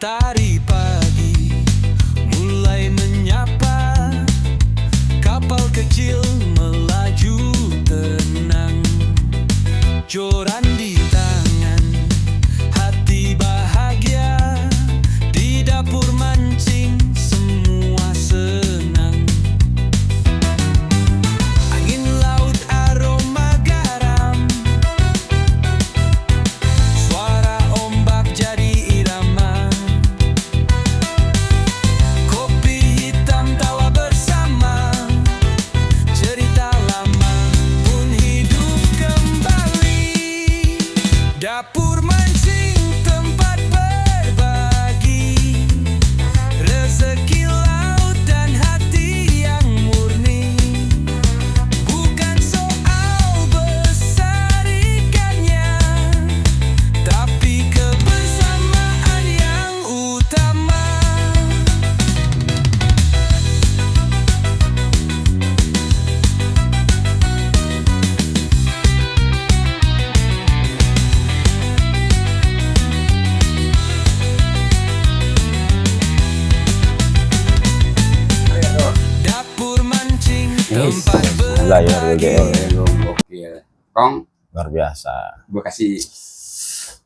Mentari pagi mulai menyapa, kapal kecil melaju tenang, joran di tangan, hati bahagia, di dapur mancing semua senang. Angin laut aroma garam, suara ombak jadi irama, kopi hitam tawa bersama, cerita lama pun hidup kembali. Dapur mancing tempat berbagi, rezeki laut dan hati yang murni. Bukan soal besar ikannya, tapi kebersamaan yang utama. Dapur mancing tempat Gila ya Real DM. Gokil. Kong, Luar biasa. gue kasih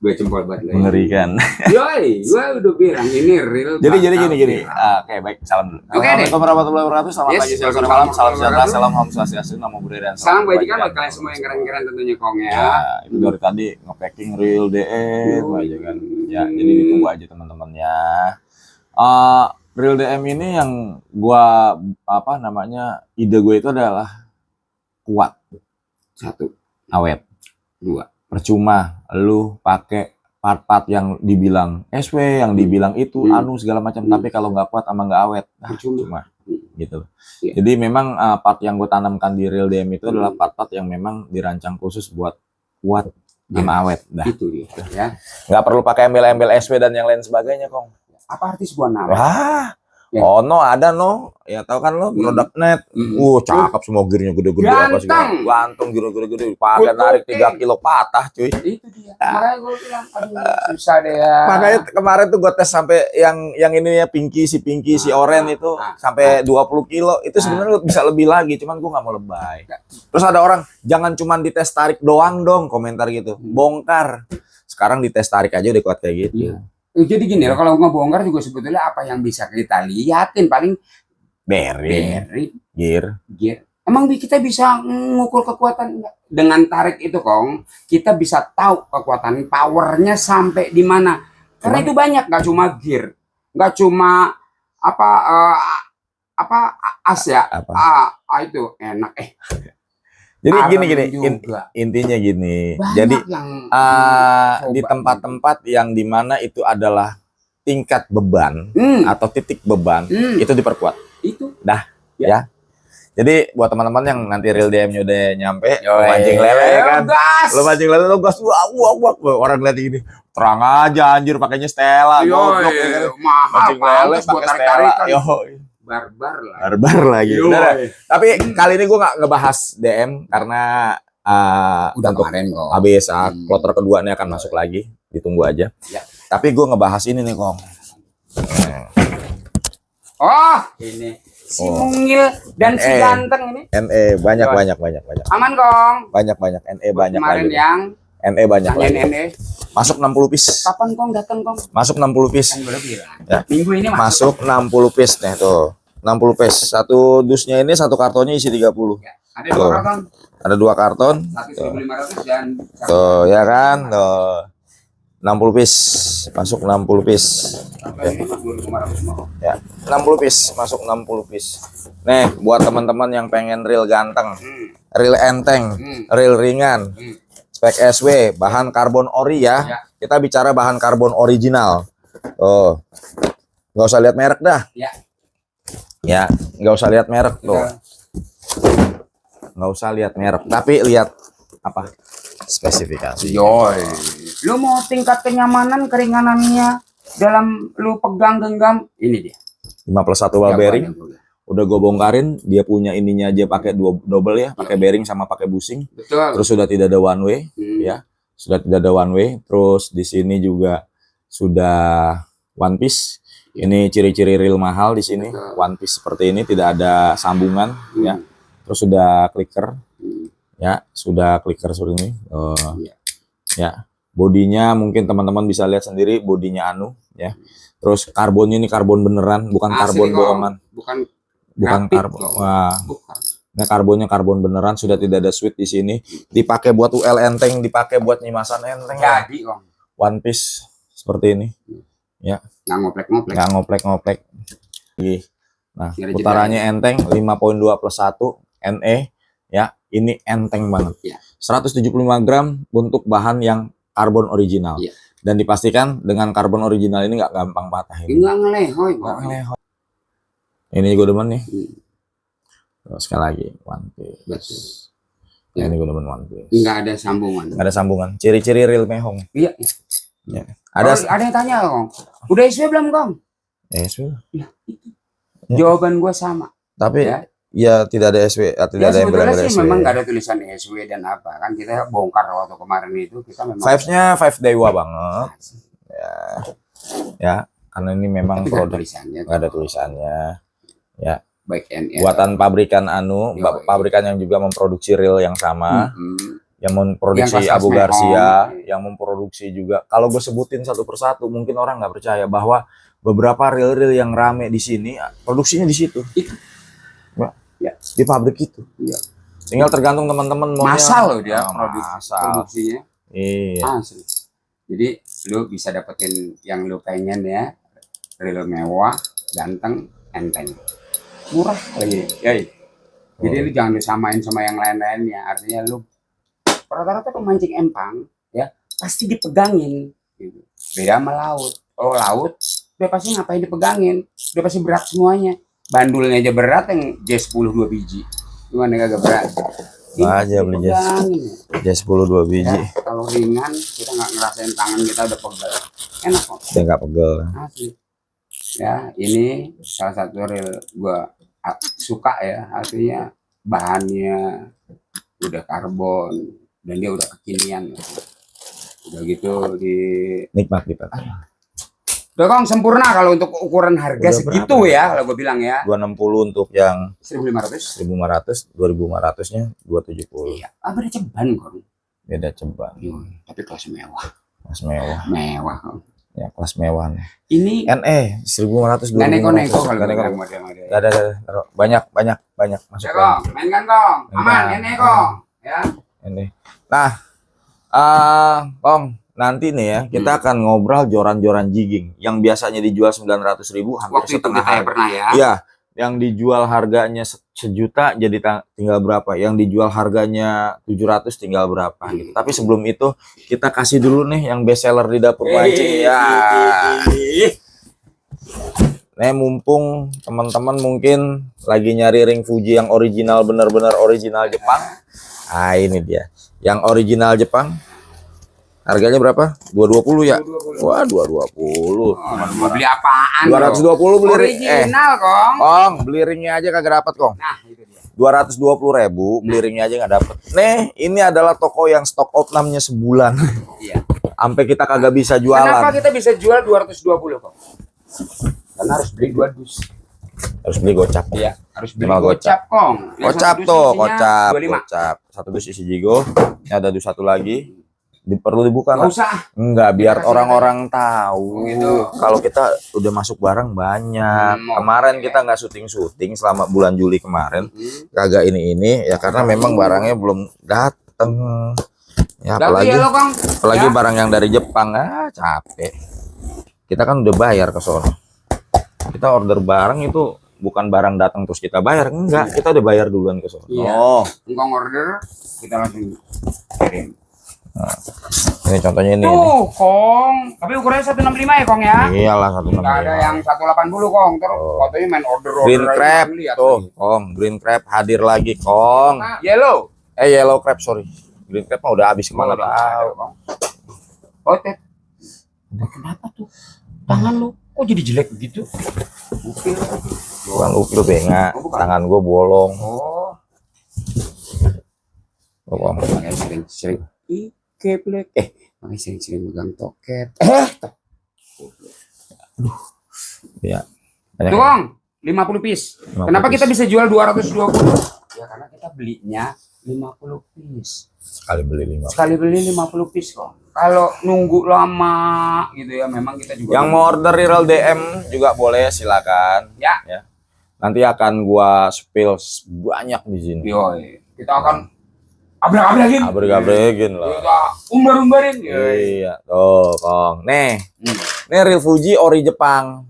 2 jempol buat lo. Mengerikan. Yoi, gue udah bilang ini real. Jadi bakal gini. viral. Oke, baik, salam dulu. Oke, Assalamualaikum warahmatullahi wabarakatuh. Selamat Yes, pagi, siang, sore, waalaikumsalam malam. Salam sejahtera, warahmatullahi salam om swastiastu, namo buddhaya dan Salam kebajikan buat kebajikan. kalian semua yang keren-keren tentunya Kong ya. Ya, itu dari tadi nge-packing Real DM aja kan. Ya, jadi ditunggu aja teman-teman ya. Real DM ini yang gua ide gue itu adalah kuat, 1, awet. 2. Percuma lu pakai part-part yang dibilang SW, yang dibilang itu anu segala macam, tapi kalau nggak kuat sama nggak awet, Percuma. gitu. Iya. Jadi memang part yang gue tanamkan di Real DM itu adalah part-part yang memang dirancang khusus buat kuat sama awet. Dah, Itu dia ya. nggak perlu pakai embel-embel SW dan yang lain sebagainya, Kong. Apa arti sebuah nama? Wah, Ya. oh no ada no, ya tahu kan lo produk net. Cakep semua gearnya gede-gede apa segala. Gantung gede-gede, pakai narik 3 kilo patah, cuy. Itu dia. Makanya gue bilang, aduh susah deh ya. Makanya kemarin tuh gue tes sampai yang ini ya Pinky si Oren itu sampai 20 kilo. Itu sebenarnya bisa lebih lagi, cuman gue nggak mau lebay. Terus ada orang, jangan cuman dites tarik doang dong, komentar gitu. Bongkar. Sekarang dites tarik aja udah kuat kayak gitu. Iya. Jadi gini, kalau ngebongkar juga sebetulnya apa yang bisa kita liatin paling Bearing, gear. Emang kita bisa mengukur kekuatan enggak? Dengan tarik itu, Kong, kita bisa tahu kekuatan powernya sampai di mana. Karena itu banyak, nggak cuma gear, nggak cuma as ya. Itu enak Jadi Arem gini juga. intinya gini. Banyak Jadi yang di tempat-tempat yang dimana itu adalah tingkat beban atau titik beban itu diperkuat. itu Dah, Ya. ya. Jadi buat teman-teman yang nanti Real DM-nya udah nyampe, Yoi. mancing lele ya kan. Gas. Lo mancing lele lo gas, wah. Orang lihat gini, terang aja anjir pakainya Stella, goblok ya kan. Mahal Mancing lele pantes buat pakai Stella. tarik-tarikan. Yoi. Barbar lah. Barbar lagi. Yoi. Udah, tapi kali ini gue nggak ngebahas DM karena Udah untuk kemarin kok. habis kloter kedua ini akan masuk lagi, ditunggu aja. Ya. Tapi gue ngebahas ini nih, Kong. Oh, ini si Mungil dan si ganteng ini. NE banyak. Aman, Kong. Banyak NE Buat banyak kemarin lagi. yang NE banyak lagi. tanyain NE. Masuk 60 piece. Kapan Kong datang, Kong? Masuk 60 piece. Kan gue udah bilang. Ya. Minggu ini Masuk 60 piece nih tuh. 60 piece. Satu dusnya ini satu kartonnya isi 30. Ya. Ada 2 karton, Ada 2 karton. 1.500 dan Tuh, ya kan? Tuh. 60 piece. Masuk 60 piece. ini 2.500 mau. Ya, 60 piece, masuk 60 piece. Nih, buat teman-teman yang pengen real ganteng, real enteng, real ringan, spek SW, bahan karbon ori ya. Ya. Kita bicara bahan karbon original. Oh, nggak usah lihat merek dah. Ya. Ya, nggak usah lihat merek tuh. Nggak usah lihat merek, tapi lihat apa? Spesifikasi. Yoi. Lu mau tingkat kenyamanan keringanannya dalam lu pegang genggam, ini dia. 5+1 wall bearing. Udah gue bongkarin, dia punya ininya aja pakai double ya, pakai bearing sama pakai bushing. Betul. Terus sudah tidak ada one way, ya, sudah tidak ada one way. Terus di sini juga sudah one piece. Ini ciri-ciri real mahal di sini. Betul. One piece seperti ini, tidak ada sambungan, ya. Terus sudah clicker, ya, sudah clicker seperti ini. Iya. Ya, bodinya mungkin teman-teman bisa lihat sendiri, bodinya anu, ya. Terus karbonnya ini karbon beneran, bukan Asli karbon kok. bohongan. Bukan grafit Karbon. kok. Wah, Bukan. nah karbonnya karbon beneran, sudah tidak ada switch di sini. Dipakai buat UL enteng, dipakai buat nyimasan enteng. Jadi kong. One piece seperti ini. Ya, Nggak ngoplek-ngoplek. nggak ngoplek-ngoplek. Nah, Nggak ada putarannya enteng 5.2+1 NE, ya. Ini enteng banget. Iya. 175 gram untuk bahan yang karbon original. Iya. Dan dipastikan dengan karbon original ini nggak gampang patah ini. Nggak ngelehoy. Nggak ngelehoy. Ini gue demen nih. Terus sekali lagi one piece. Betul. Nah, ini gue demen one piece. Nggak ada sambungan. Nggak ada sambungan. Ciri-ciri real mehong. Iya. Ya. Ada yang tanya kong. Udah SW belum kong? sudah. Ya, itu. Jawaban gue sama. Tapi Ya. ya tidak ada SW, tidak ada yang sebetulnya benar-benar sih SW. memang nggak ada tulisan SW dan apa kan kita bongkar waktu kemarin itu kita memang Vibes-nya Five Dewa banget. Ya, karena ini memang tapi nggak ada produk tulisannya. nggak ada tulisannya. Ya, Baik NE. buatan pabrikan anu, Yoi. pabrikan yang juga memproduksi reel yang sama, yang memproduksi Yang kelas Abu Mehong. Garcia, yang memproduksi juga. Kalau gue sebutin satu persatu, mungkin orang nggak percaya bahwa beberapa reel-reel yang rame di sini produksinya di situ. Itu. Ya. Di pabrik itu. Iya. Tinggal tergantung teman-teman maunya. Masal loh dia Masal. produksinya. Iya. Asli. Jadi lu bisa dapetin yang lu pengen ya, real mewah, ganteng, enteng, murah lagi. Yoi. Jadi lu jangan disamain sama yang lain-lainnya. Artinya lu rata-rata pemancing empang ya pasti dipegangin. Gitu. Beda sama laut. Kalau laut dia pasti ngapain dipegangin? Dia pasti berat semuanya. Bandulnya aja berat yang J10 2 biji. Gimana kagak berat? Aja beli J10 2 biji. Ya, kalau ringan kita nggak ngerasain tangan kita udah pegel. Enak kok. Saya nggak pegel. Asli. Ya, ini salah satu reel gua suka ya. Artinya bahannya udah karbon dan dia udah kekinian. Udah gitu Nikmat. udah kong sempurna kalau untuk ukuran harga Udah segitu berapa? ya kalau gue bilang ya. 260 untuk yang 1.500. 1.500, 2.500-nya 270. Iya, beda ceban kong. Beda ceban. Tapi kelas mewah. Kelas mewah. Mewah kong. Ya, kelas mewah nih. Ini NE 1.500, 2.500. nggak neko-neko kalau Nggak neko. bilang model-model. Nggak ada. Taruh. Banyak masuk Ya kong, mainkan kong. Aman, Mainkan. ini kong. Ya. ini. Nah, Kong, nanti nih ya kita akan ngobrol joran-joran jigging yang biasanya dijual 900.000 hampir Waktu itu setengah kita ya harga. pernah ya. Iya, yang dijual harganya sejuta jadi tinggal berapa? Yang dijual harganya 700 tinggal berapa gitu. Tapi sebelum itu kita kasih dulu nih yang best seller di dapur pancing ya. Nih mumpung teman-teman mungkin lagi nyari ring Fuji yang original, benar-benar original Jepang. Ah, ini dia. Yang original Jepang. Harganya berapa? 220 ya? Wah, 220. Mau beli apaan? 220 beli ring. Original kong. Kong, beli ringnya aja kagak dapat, Kong. Nah, itu dia. 220.000 beli ringnya aja nggak dapet. Nih, ini adalah toko yang stok outnamnya sebulan. Iya. Sampai kita kagak bisa jualan. Kenapa kita bisa jual 220 kong? Karena harus beli 2 dus. Harus beli gocap. Iya, harus beli Minimal gocap kong. Yang Gocap satu dus tuh, isinya gocap. 25. Gocap. Satu dus isi jigo. Ini ada dus satu lagi. Perlu dibuka Nggak nggak? usah. Enggak, biar Kasih orang-orang tahu. Oh, gitu. Kalau kita udah masuk barang banyak. Kemarin kita nggak syuting selama bulan Juli kemarin. Kagak ini ya karena memang barangnya belum dateng. Ya Apalagi ya lo kong. apalagi Ya. barang yang dari Jepang, capek. Kita kan udah bayar ke sono. Kita order barang itu bukan barang datang terus kita bayar, enggak. Kita udah bayar duluan ke sono. Iya. Oh, Engkong order, kita langsung kirim. ini contohnya ini. Tuh, kong. Tapi ukurannya 165 ya, kong ya? Iyalah Nggak ada 165. yang 180 kong. Terus Oh. fotonya main order Green crab tuh, Kong. Green crab hadir lagi, Kong. Yellow. Yellow crab, sorry. Green crab mah udah habis kemana Udah tahu. ada, Kong. Otet. Kenapa tuh? Tangan lu kok jadi jelek begitu? Bukil. Bukan ukil benga, Oh, bukan. tangan gua bolong. Oh. Oh, Kong. Makanya sering-sering keplek. Makanya sering-sering megang toket. Iya. Banyak Tuh, ya? Kong, 50 piece. 50 Kenapa piece. kita bisa jual 220? Ya karena kita belinya 50 piece. Sekali beli 5. Sekali beli 50 piece kok. Kalau nunggu lama gitu ya memang kita juga. Yang mau order real DM juga boleh, silakan. Ya. Nanti akan gua spill banyak di sini. Yoi. Kita akan abrak-abrakin. Abrik-abrikin lah. Kita umbar-umbarin. Iya, tuh, Kong. Nih, Hmm. nih Real Fuji ori Jepang.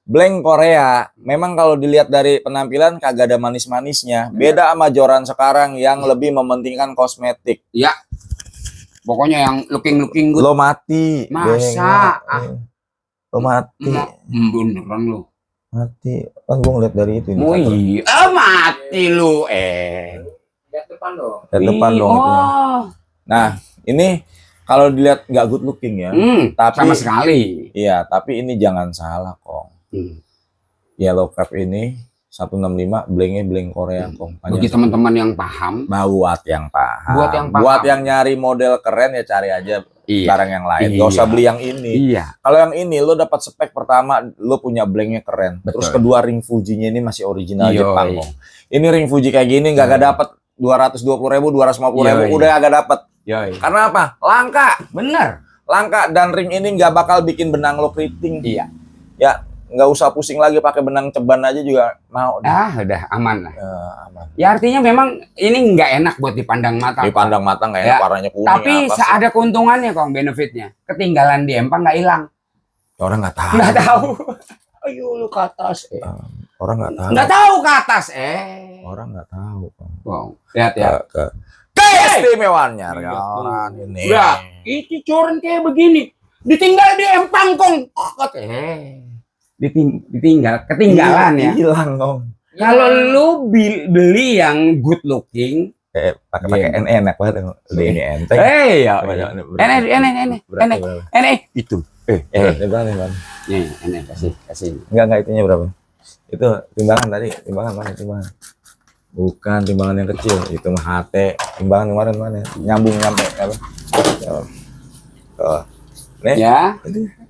Blank Korea. Memang kalau dilihat dari penampilan kagak ada manis-manisnya. Beda sama joran sekarang yang lebih mementingkan kosmetik. Ya. Pokoknya yang looking good. Lo mati. Masa? Lo mati. Beneran lo. Mati. Kan gue ngeliat dari itu. Oh iya, mati lu Lihat depan dong. Lihat depan dong itunya. Oh. Nah, ini kalau dilihat nggak good looking ya. Tapi Sama sekali. iya, tapi ini jangan salah, Kong. Yellow Cap ini 165 blanknya blank Korea, Kong. Bagi teman-teman yang paham, Buat yang paham. Buat yang paham. Buat yang nyari model keren ya cari aja barang yang lain. Gak usah beli yang ini. Iya. Kalau yang ini lo dapat spek pertama, lo punya blanknya keren. Betul. Terus kedua ring Fujinya ini masih original Yoi. Jepang, Kong. Ini ring Fuji kayak gini gak dapat 220.000, 250.000 Yoi. udah agak dapat. Yoi. Karena apa? Langka. Bener. Langka, dan ring ini nggak bakal bikin benang lo keriting. Iya. Ya, nggak usah pusing lagi pakai benang ceban aja juga mau. Udah aman lah. Ya, aman. Ya artinya memang ini nggak enak buat dipandang mata. Dipandang mata nggak Ya. enak, warnanya kuning. Tapi apa sih? ada keuntungannya kong, benefitnya. Ketinggalan di empang nggak hilang. Orang nggak tahu. Nggak tahu. Ayo lu ke atas. Orang nggak tahu. Nggak tahu ke atas. Orang nggak tahu. Wow. Lihat ya. Keistimewaannya orang ini. Udah, itu coren kayak begini. Ditinggal di empang kong. Ditinggal, ketinggalan ya. Hilang dong. Kalau lu beli yang good looking, Pakai enak banget. Udah ini enteng. ya. Enak. Itu. Berapa? Nih, kasih. Enggak itunya berapa? Itu timbangan tadi, timbangan mana timbangan? Bukan timbangan yang kecil, itu mah HT. Timbangan kemarin mana? Nyambung nyampe apa? Nih, Ya,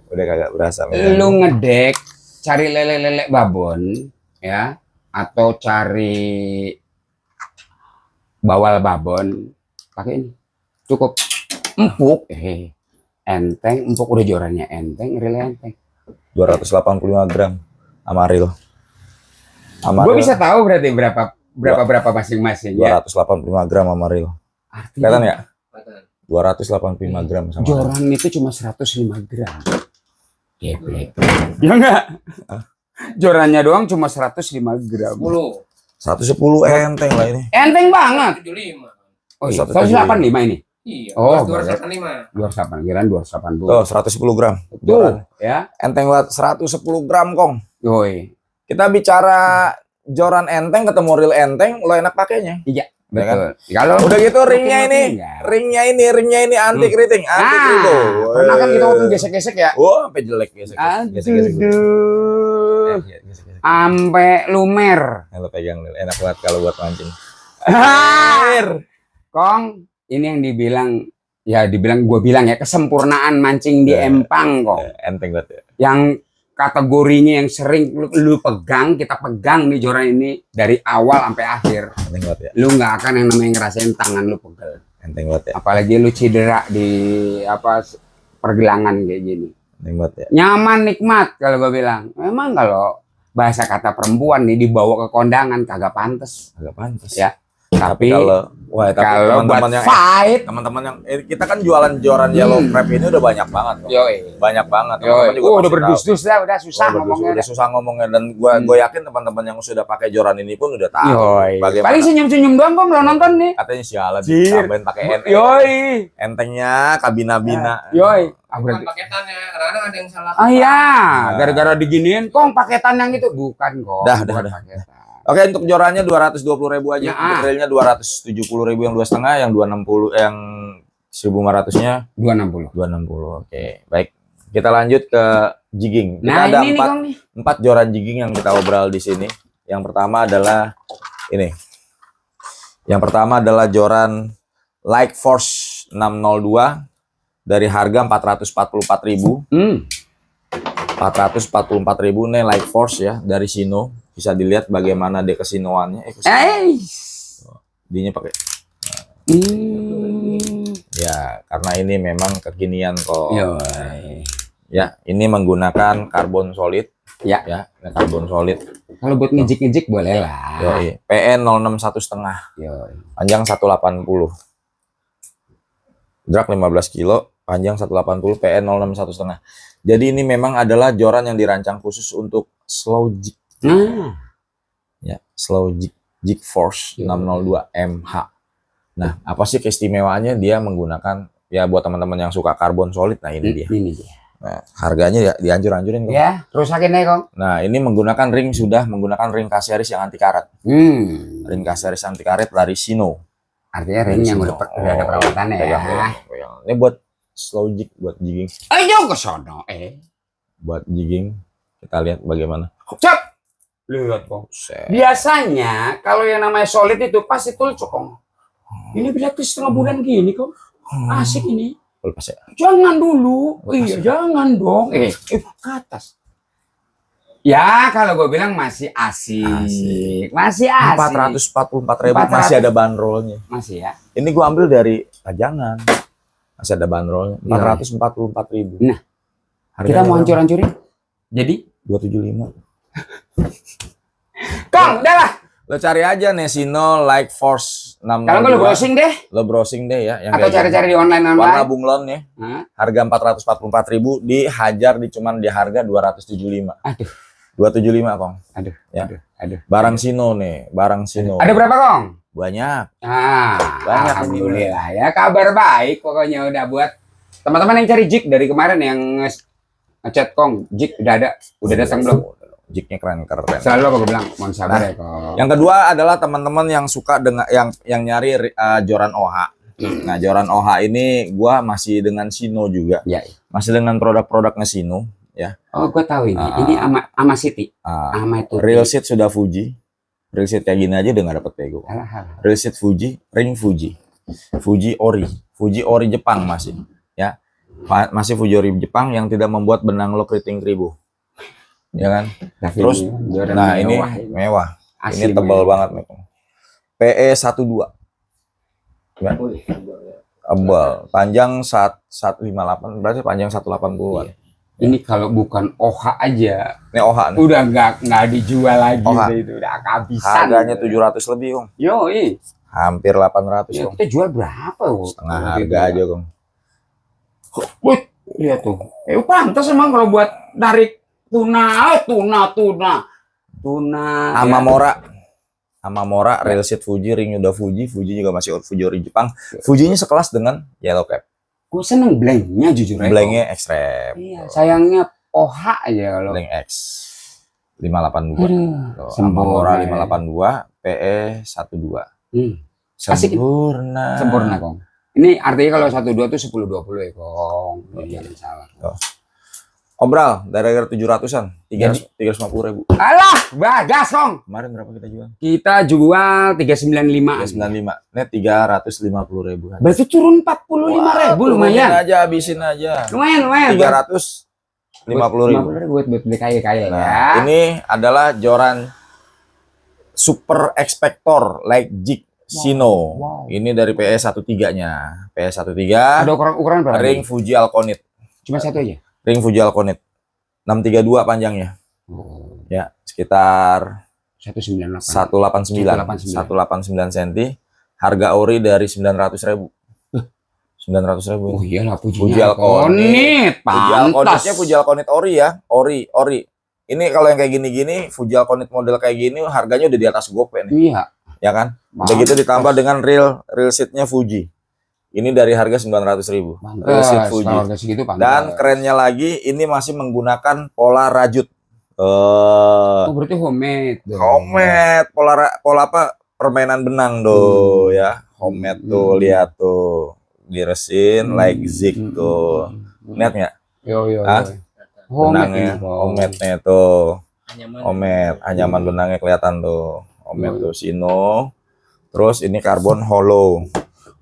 udah kagak berasa. lu ngedek cari lele-lele babon ya atau cari bawal babon pakai ini. Cukup empuk. Enteng, empuk udah jorannya enteng, real enteng. 285 gram amaril. Gue bisa tahu berarti berapa masing-masing ya. 285 gram amaril. Kelihatan ya? 285 gram sama. Joran itu cuma 105 gram. Geblek. Ya enggak? Jorannya doang cuma 105 gram. 110 enteng lah ini. Enteng banget. 75. Oh, iya. 185 ini. Iya. Oh, 285. 280, kirain 280. Tuh 110 gram. Tuh, ya. Enteng banget 110 gram, Kong. Yoi. Kita bicara joran enteng ketemu real enteng, lo enak pakainya. Iya, Ya kan? betul. Kalau Udah gitu ringnya ini anti keriting, anti keriting. pernah kan kita waktu gesek-gesek ya? Wah, sampai jelek gesek. Aduh. Sampai lumer. Lo pegang Lil. Enak banget kalau buat mancing. Kong, ini yang dibilang gue bilang ya kesempurnaan mancing di empang kong. Enteng banget ya. Yang kategorinya yang sering lu pegang, kita pegang nih joran ini dari awal sampai akhir. Enteng banget ya. Lu nggak akan yang namanya ngerasain tangan lu pegel. Enteng banget ya. Apalagi lu cedera di pergelangan kayak gini. Enteng banget ya. Nyaman, nikmat kalau gue bilang. Memang kalau bahasa kata perempuan nih dibawa ke kondangan kagak pantes. Agak pantas. Ya. Tapi kalau buat teman-teman yang fight, teman-teman yang kita kan jualan joran yellow crab ini udah banyak banget. Kok. yoi. Banyak banget. Yoi. Teman-teman juga Udah pasti tahu. berdus-dus dah, udah susah ngomongnya. Udah susah ngomongnya, dan gue yakin teman-teman yang sudah pakai joran ini pun udah tahu Yoi. bagaimana. Paling senyum-senyum doang kok belum nonton nih. Katanya sialan Jir. tambahin pakai Yoi. entengnya kabina-bina. Yoi. Bukan paketannya, karena ada yang salah. Ah iya, gara-gara diginiin kong paketan yang itu bukan kok. Dah. Paketan. Oke, untuk jorannya 220.000 aja. Ya. Untuk reelnya 270.000 yang 2,5, yang 260, yang 1.500-nya 260. 260. Oke, baik. Kita lanjut ke jigging. Kita Nah ada ini nih kong nih. 4 joran jigging yang kita obrol di sini. Yang pertama adalah ini. Yang pertama adalah joran Like Force 602 dari harga 444.000. 444.000 nih Light Force ya dari Sino. Bisa dilihat bagaimana dia kesinoannya. Dinya pakai. Ya, karena ini memang kekinian kok. Ya, ini menggunakan karbon solid. Ya, ini karbon solid. Kalau buat ngejik-ngejik boleh lah. Yoi. PE 061,5. Panjang 180. Drag 15 kilo, panjang 180, PE 061,5. Jadi ini memang adalah joran yang dirancang khusus untuk slow jig. Ya, slow jig force 602 MH. Nah, apa sih keistimewaannya? Dia menggunakan, ya buat teman-teman yang suka karbon solid, nah ini dia. Nah, harganya ya dihancur-hancurin kok. Ya, rusakin deh kong. Nah, ini menggunakan ring K-series yang anti karat. Ring K-series anti karat dari Sino. Artinya ring yang udah ada perawatannya ya. Ini buat slow jig, buat jigging. Ayo ke sono, Buat jigging, kita lihat bagaimana. Cep. Lihat kong. Biasanya kalau yang namanya solid itu pasti tulcuk kong. Ini berarti setengah bulan gini kong. Asik ini. Lepas ya. Jangan dulu. Iya, jangan dong. Ke atas. Ya, kalau gue bilang masih asik. Masih asik. 444.000 masih ada bandrolnya. Masih ya. Ini gue ambil dari pajangan. Masih ada bandrolnya. 444.000. Nah, kita mau hancur-hancurin. Jadi 275. Kong, udah lah. Lo cari aja nih Sino Light Force 602. Kalau lo browsing deh. Lo browsing deh ya. Yang atau cari-cari di online. Warna bunglon ya. Harga 444.000 dihajar cuman di harga 275. Aduh. 275 Kong. Aduh. Ya. Aduh. Barang Sino nih. Barang Sino. Ada berapa Kong? Banyak. Banyak. Alhamdulillah ya. Kabar baik pokoknya udah buat teman-teman yang cari jig dari kemarin yang ngechat Kong. Jig udah ada. Udah datang belum? Jignya keren. Selalu aku bilang mohon sabar ya Kong. Yang kedua adalah teman-teman yang suka dengan yang nyari joran OH. Nah, joran OH ini gua masih dengan Sino juga. Ya. Masih dengan produk-produknya Sino ya. Oh, gua tahu ini. Ini ama City. Ama itu. Real seat sudah Fuji. Real seat kayak gini aja udah nggak dapet pego. Real seat Fuji, ring Fuji. Fuji Ori. Fuji Ori Jepang masih. Ya. Masih Fuji Ori Jepang yang tidak membuat benang lo keriting keribu. Ya kan? Terus nah ini mewah. Ini tebal banget nih. PE 12. Ya. Tebal. Panjang 158 berarti panjang 180-an. Ini kalau bukan OH aja. Ini OH nih. Udah nggak dijual lagi itu udah kehabisan. Harganya 700 lebih, Kong. Yoi. Hampir 800, ya, Kong. kita jual berapa, Kong? Setengah harga aja, Kong. Wih, lihat tuh. Pantas emang kalau buat narik tuna. Amamora, real seat Fuji, ring udah Fuji juga masih Fuji Ori Jepang. Fujinya sekelas dengan yellow cap. Gue seneng blanknya jujur aja. Blanknya ekstrem. Iya, sayangnya OH aja kalau. Blank X 582. Amamora 582, PE 12. Sempurna, Kong. Ini artinya kalau 12 tuh 10-20 ya, Kong. Jangan salah. Obral dari harga 700-an, 350.000. Alah, bagas, Kong. Kemarin berapa kita jual? Kita jual 395. 395. Ini 350.000. Berarti turun 45.000 lumayan. Habisin aja. Lumayan. 350.000. Buat beli kaya-kaya nah, ya. Ini adalah joran Super Expector Light Jig Sino. Ini dari PS13-nya. PS13. Ada ukuran berapa? Ring Fuji Alconit. Cuma satu aja. Ring Fuji Alconit 632 panjangnya. Ya, sekitar 189 cm. Harga ori dari 900.000. 900.000. Oh iyalah Fuji Alconit. Fuji Alconit ori ya. Ori. Ini kalau yang kayak gini-gini, Fuji Alconit model kayak gini harganya udah di atas GoPay nih. Iya. Ya kan? Udah gitu ditambah dengan real seatnya Fuji. Ini dari harga 900.000. Real seat Fuji. Dan kerennya lagi, ini masih menggunakan pola rajut. Berarti homemade. Homemade, pola apa? Permainan benang ya. Homemade tuh, lihat tuh. Diresin like zig tuh. Lihat nggak? Yo. Benangnya, homemade-nya tuh. Homemade, anyaman benangnya kelihatan tuh. Homemade tuh Sino. Terus ini karbon hollow.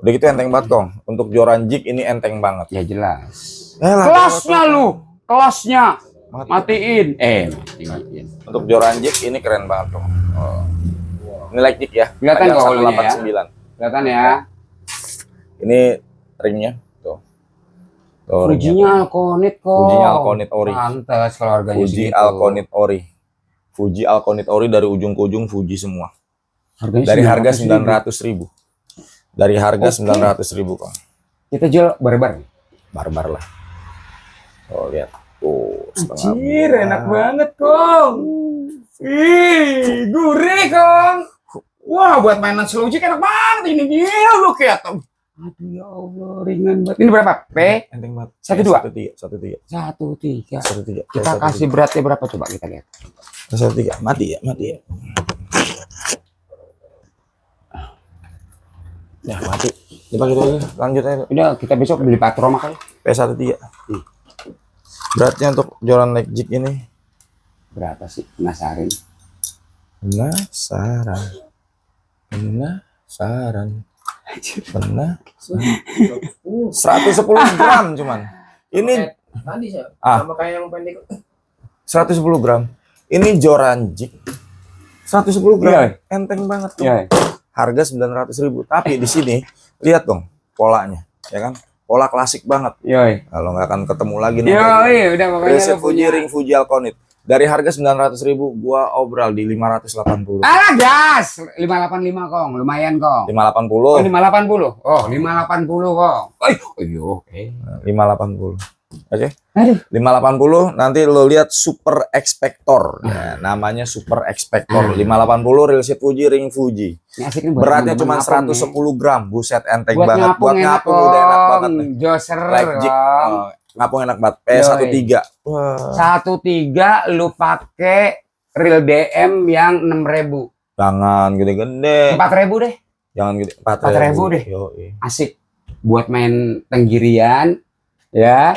Udah gitu enteng banget, Kong. Untuk joran jig ini enteng banget. Ya jelas. Kelasnya lu. Kelasnya. Matiin. Matiin. Untuk joran jig ini keren banget tuh. Oh. Ini light jig ya. Kelihatan Panjang kalau 189. Kelihatan ya. Ini ringnya tuh. Tuh ringnya. Fujinya Alconit kok. Fujinya Alconit Ori. Pantes kalau harganya Fuji segitu. Alconit Ori. Fuji Alconit Ori dari ujung ke ujung Fuji semua. Harganya Dari harga 900.000. 900.000. Dari harga 900.000 kok. Kita jual barbar. Barbar lah. Oh lihat. Tuh setengah. Anjir, enak banget, Kong. Ih, gurih, Kong. Wah, buat mainan slow jig enak banget ini. Gila lu kayak tuh. Aduh ya Allah, ringan banget. Ini berapa? P? Enteng banget. 1,2? 1,3. 1,3. 1,3. Kita kasih beratnya berapa coba kita lihat. 1,3. Mati ya. Ya mati. Coba kita lanjut aja. Udah, kita besok beli patroma kali. P13. Beratnya untuk joran light jig ini Berapa sih? Penasaran. Penasaran. 110 gram cuman. Ini Tadi sih. Ah. Sama kayak yang pendek. 110 gram. Ini joran jig 110 gram. Iya. Enteng banget tuh. Iya. Harga 900.000. Tapi di sini lihat dong polanya, ya kan? Pola klasik banget. Yoi. Kalau nggak akan ketemu lagi Yoi, udah makanya Preset lu Fuji punya. ring Fuji Alconit. Dari harga 900.000 gua obral di 580. Alah gas, 585 Kong, lumayan Kong. 580. Oh 580, oh 580 Kong. Oke. 580. Oke. Aduh. 580 nanti lo lihat Super Expector. Ya, namanya Super Expector. 580 real set Fuji ring Fuji. Ini asik nih buat Beratnya cuma temen-temen 110 ngapung gram. Buset enteng nih. banget. Buat ngapung udah enak banget nih. Joser Light jig. Kong. Ngapung enak banget. P13. Wah. 13 lu pakai real DM yang 6.000. Jangan gede-gede. 4.000 deh. Jangan gede. 4.000 deh. Yoi. Asik buat main tenggirian ya.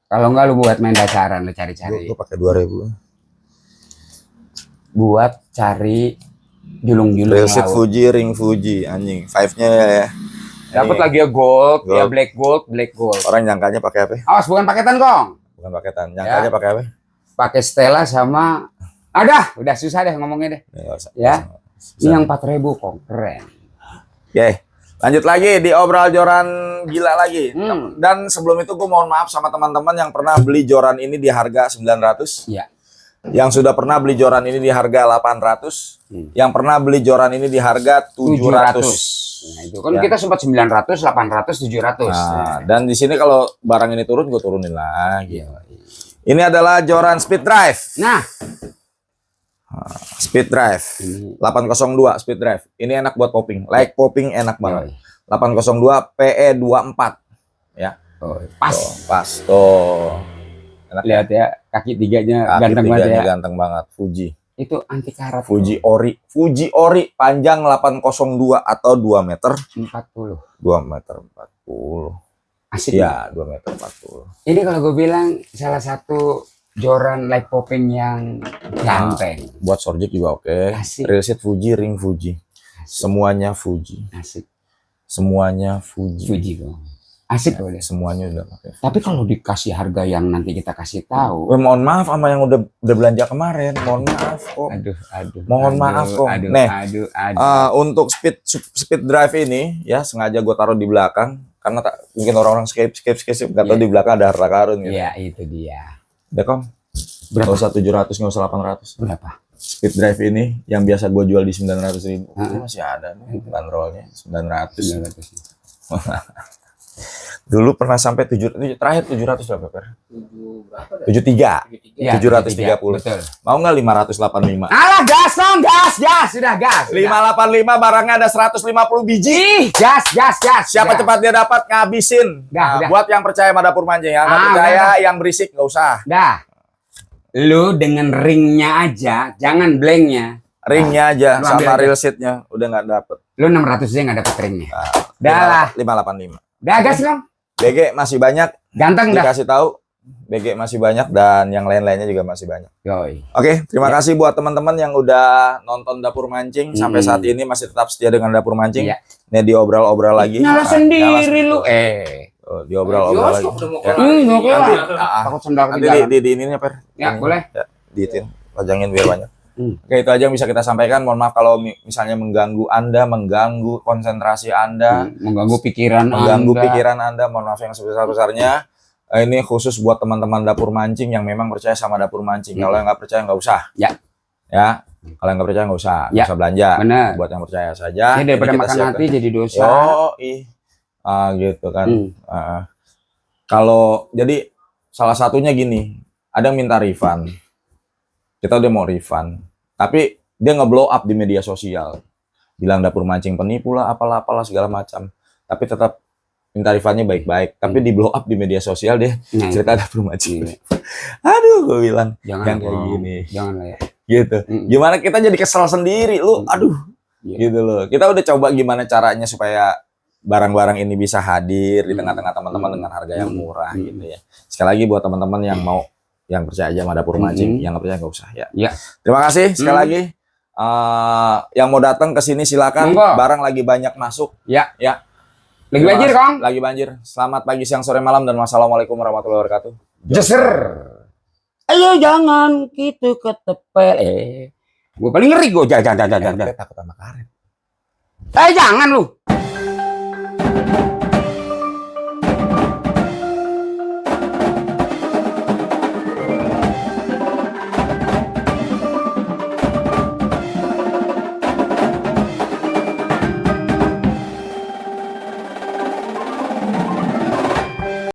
Kalau enggak lu buat main dasaran lu cari-cari. Gua pakai 2.000. Buat cari julung-julung Real set laut. Fuji ring Fuji anjing. 5-nya ya. Dapat Ini lagi ya gold, Gold. ya black gold. orang nyangkanya pakai apa? Awas bukan paketan Kong. Bukan paketan. Nyangkanya pakai apa? Pakai Stella sama udah susah deh ngomongnya deh. Ya, nggak usah. Ya. Nggak Ini usah. yang 4.000 Kong, keren. Oke. Lanjut lagi di obral joran gila lagi. Hmm. Dan sebelum itu gue mohon maaf sama teman-teman yang pernah beli joran ini di harga 900. Iya. Yang sudah pernah beli joran ini di harga 800. Yang pernah beli joran ini di harga 700. Nah, itu kan Ya. kita sempat 900, 800, 700. Nah, dan di sini kalau barang ini turun gue turunin lagi. Iya. Ini adalah joran speed drive. Nah, Speed drive. ini 802 speed drive. Ini enak buat popping. Like popping enak banget. yoi. 802 PE24. Ya. Pas. Tuh, pas tuh. Enak. Lihat ya, kaki tiganya Kaki ganteng banget tiganya ya. ganteng banget. Fuji. Itu anti karat. Fuji Ori. Fuji Ori panjang 802 atau 2 meter. 40. 2 meter 40. Asik. Iya, 2 meter 40. Ini kalau gue bilang salah satu joran light popping yang ganteng. Buat sorjek juga oke. Asik. Real set Fuji, ring Fuji. Semuanya Fuji. Asik. Semuanya Fuji. Fuji kok. Asik boleh. Semuanya udah pakai. Tapi kalau dikasih harga yang nanti kita kasih tahu, Mohon maaf sama yang udah belanja kemarin. Mohon maaf kok. aduh. Mohon maaf kok. Aduh, Nih, aduh. untuk speed drive ini ya sengaja gue taruh di belakang karena mungkin orang-orang skip nggak tahu Iya. di belakang ada harta karun gitu. Iya, itu dia. Udah Kong. Berapa? Nggak usah 700, nggak usah 800. Berapa? Speed drive ini yang biasa gue jual di 900.000. Heeh. Masih ada nih bandrolnya 900. 900. Dulu pernah sampai 700, terakhir 700 berapa per? 7 berapa dah? 73. Iya, 730. Betul. Mau nggak 585? Alah, gas dong, gas, sudah gas. 585 barangnya ada 150 biji. Ih, gas. Siapa Udah. cepat dia dapat ngabisin. Dah. Buat yang percaya sama dapur mancing ya, nggak Ah, percaya yang berisik nggak usah. Dah. Lu dengan ringnya aja, jangan blanknya. Ringnya aja Lu ambil sama aja. real seatnya udah nggak dapet. Lu 600 aja nggak dapet ringnya. Dah lah. 585. Dah gas dong. BG masih banyak, Ganteng dah. dikasih tahu. BG masih banyak dan yang lain-lainnya juga masih banyak. Yoi. Oke, terima kasih buat teman-teman yang udah nonton Dapur Mancing sampai saat ini masih tetap setia dengan Dapur Mancing. Iya. Nih diobral-obral lagi. Nyala Nah, sendiri nyala lu. sendiri. diobrol-obrol lagi. Bioskop udah mau Ya. kelar. Oke lah. Ah, Takut sendal nanti di jalan. di ininya Per. Ya, Ini. boleh. Ya, diitin, pajangin biar banyak. Hmm. Oke, itu aja yang bisa kita sampaikan. Mohon maaf kalau misalnya mengganggu Anda, mengganggu konsentrasi Anda, Mengganggu pikiran mengganggu Anda. pikiran Anda. Mohon maaf yang sebesar-besarnya. Ini khusus buat teman-teman dapur mancing yang memang percaya sama dapur mancing. Kalau yang nggak percaya nggak usah. Ya. Ya. Kalau yang nggak percaya nggak usah. Nggak Ya. usah belanja. Benar. Buat yang percaya saja. Ini daripada Ini kita makan siapkan. hati jadi dosa. Yoi. Gitu kan. Kalau jadi salah satunya gini, ada yang minta refund. Kita udah mau refund, tapi dia nge-blow up di media sosial. Bilang dapur mancing penipu lah, apalah segala macam. Tapi tetap minta refundnya baik-baik. Tapi di blow up di media sosial dia cerita dapur mancing. Aduh, gue bilang Jangan yang kayak gini. Jangan lah ya. Gitu. Gimana kita jadi kesel sendiri, lu? Aduh. Iya. Gitu loh. Kita udah coba gimana caranya supaya barang-barang ini bisa hadir di tengah-tengah teman-teman dengan harga yang murah gitu ya. Sekali lagi buat teman-teman yang mau yang percaya aja sama dapur mancing, yang nggak percaya nggak usah ya. Ya. Terima kasih sekali lagi. Yang mau datang ke sini silakan. Monggo. Barang lagi banyak masuk. Ya. Ya. Lagi Terima banjir, kasih. Kong. Lagi banjir. Selamat pagi, siang, sore, malam, dan wassalamualaikum warahmatullahi wabarakatuh. Jeser. Ayo jangan gitu ketepel. Gue paling ngeri gue. Jangan. Takut sama karet. Jangan lu.